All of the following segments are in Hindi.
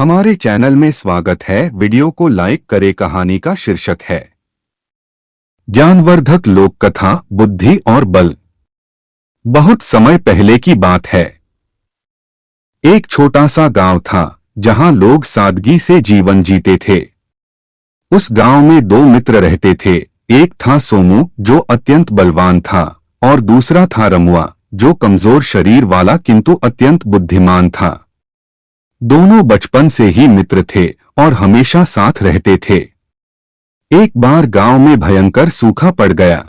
हमारे चैनल में स्वागत है। वीडियो को लाइक करें। कहानी का शीर्षक है ज्ञानवर्धक लोक कथा, बुद्धि और बल। बहुत समय पहले की बात है। एक छोटा सा गांव था जहां लोग सादगी से जीवन जीते थे। उस गांव में दो मित्र रहते थे। एक था सोमू जो अत्यंत बलवान था और दूसरा था रमुआ जो कमजोर शरीर वाला किंतु अत्यंत बुद्धिमान था। दोनों बचपन से ही मित्र थे और हमेशा साथ रहते थे। एक बार गांव में भयंकर सूखा पड़ गया।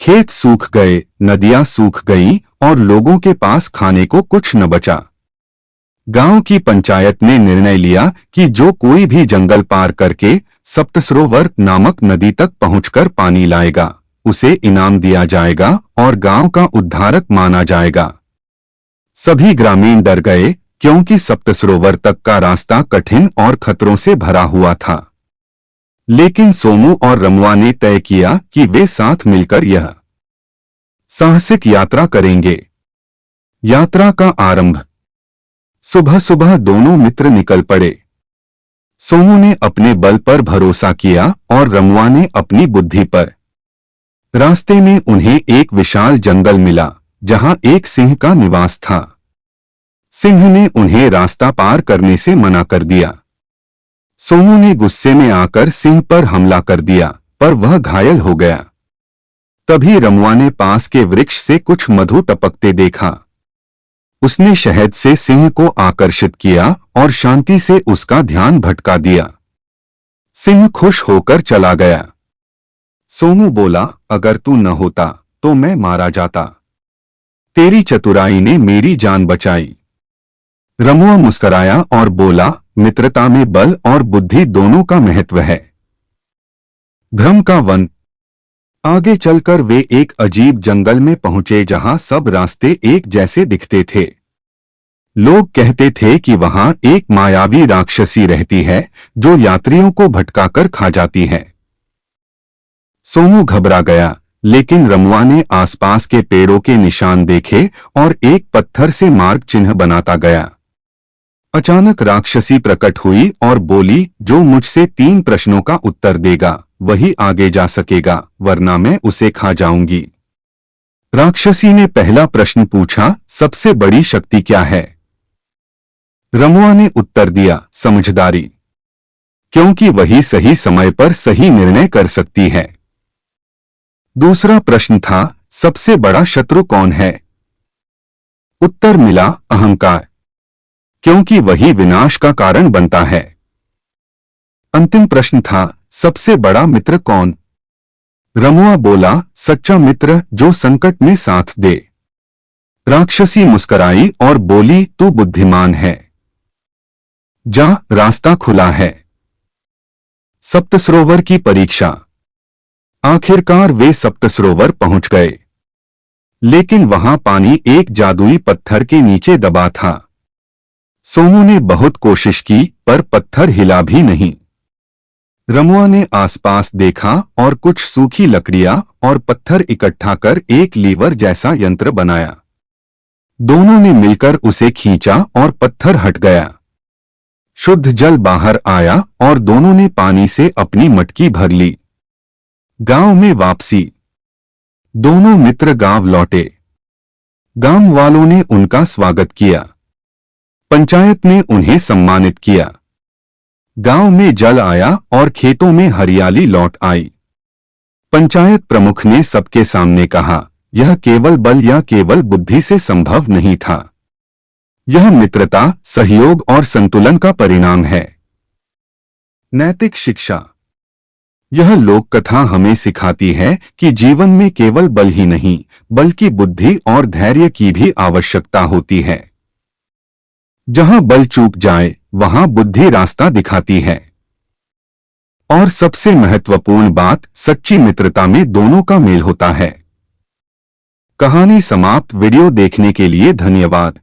खेत सूख गए, नदियां सूख गईं और लोगों के पास खाने को कुछ न बचा। गांव की पंचायत ने निर्णय लिया कि जो कोई भी जंगल पार करके सप्तसरोवर नामक नदी तक पहुंचकर पानी लाएगा उसे इनाम दिया जाएगा और गांव का उद्धारक माना जाएगा। सभी ग्रामीण डर गए क्योंकि सप्तसरोवर तक का रास्ता कठिन और खतरों से भरा हुआ था। लेकिन सोमू और रमुआ ने तय किया कि वे साथ मिलकर यह साहसिक यात्रा करेंगे। यात्रा का आरंभ। सुबह सुबह दोनों मित्र निकल पड़े। सोमू ने अपने बल पर भरोसा किया और रमुआ ने अपनी बुद्धि पर। रास्ते में उन्हें एक विशाल जंगल मिला जहां एक सिंह का निवास था। सिंह ने उन्हें रास्ता पार करने से मना कर दिया। सोमू ने गुस्से में आकर सिंह पर हमला कर दिया पर वह घायल हो गया। तभी रमुआ ने पास के वृक्ष से कुछ मधु टपकते देखा। उसने शहद से सिंह को आकर्षित किया और शांति से उसका ध्यान भटका दिया। सिंह खुश होकर चला गया। सोमू बोला, अगर तू न होता तो मैं मारा जाता। तेरी चतुराई ने मेरी जान बचाई। रमुआ मुस्कराया और बोला, मित्रता में बल और बुद्धि दोनों का महत्व है। भ्रम का वन। आगे चलकर वे एक अजीब जंगल में पहुंचे जहां सब रास्ते एक जैसे दिखते थे। लोग कहते थे कि वहां एक मायावी राक्षसी रहती है जो यात्रियों को भटकाकर खा जाती है। सोमू घबरा गया, लेकिन रमुआ ने आसपास के पेड़ों के निशान देखे और एक पत्थर से मार्ग चिन्ह बनाता गया। अचानक राक्षसी प्रकट हुई और बोली, जो मुझसे 3 प्रश्नों का उत्तर देगा वही आगे जा सकेगा, वरना मैं उसे खा जाऊंगी। राक्षसी ने पहला प्रश्न पूछा, सबसे बड़ी शक्ति क्या है? रमुआ ने उत्तर दिया, समझदारी, क्योंकि वही सही समय पर सही निर्णय कर सकती है। दूसरा प्रश्न था, सबसे बड़ा शत्रु कौन है? उत्तर मिला, अहंकार, क्योंकि वही विनाश का कारण बनता है। अंतिम प्रश्न था, सबसे बड़ा मित्र कौन? रमुआ बोला, सच्चा मित्र जो संकट में साथ दे। राक्षसी मुस्कुराई और बोली, तू बुद्धिमान है, जा, रास्ता खुला है। सप्तसरोवर की परीक्षा। आखिरकार वे सप्तसरोवर पहुंच गए, लेकिन वहां पानी एक जादुई पत्थर के नीचे दबा था। सोमू ने बहुत कोशिश की पर पत्थर हिला भी नहीं। रमुआ ने आसपास देखा और कुछ सूखी लकड़ियां और पत्थर इकट्ठा कर एक लीवर जैसा यंत्र बनाया। दोनों ने मिलकर उसे खींचा और पत्थर हट गया। शुद्ध जल बाहर आया और दोनों ने पानी से अपनी मटकी भर ली। गांव में वापसी। दोनों मित्र गांव लौटे। गांव वालों ने उनका स्वागत किया। पंचायत ने उन्हें सम्मानित किया। गांव में जल आया और खेतों में हरियाली लौट आई। पंचायत प्रमुख ने सबके सामने कहा, यह केवल बल या केवल बुद्धि से संभव नहीं था। यह मित्रता, सहयोग और संतुलन का परिणाम है। नैतिक शिक्षा। यह लोक कथा हमें सिखाती है कि जीवन में केवल बल ही नहीं बल्कि बुद्धि और धैर्य की भी आवश्यकता होती है। जहां बल चूक जाए वहां बुद्धि रास्ता दिखाती है। और सबसे महत्वपूर्ण बात, सच्ची मित्रता में दोनों का मेल होता है। कहानी समाप्त। वीडियो देखने के लिए धन्यवाद।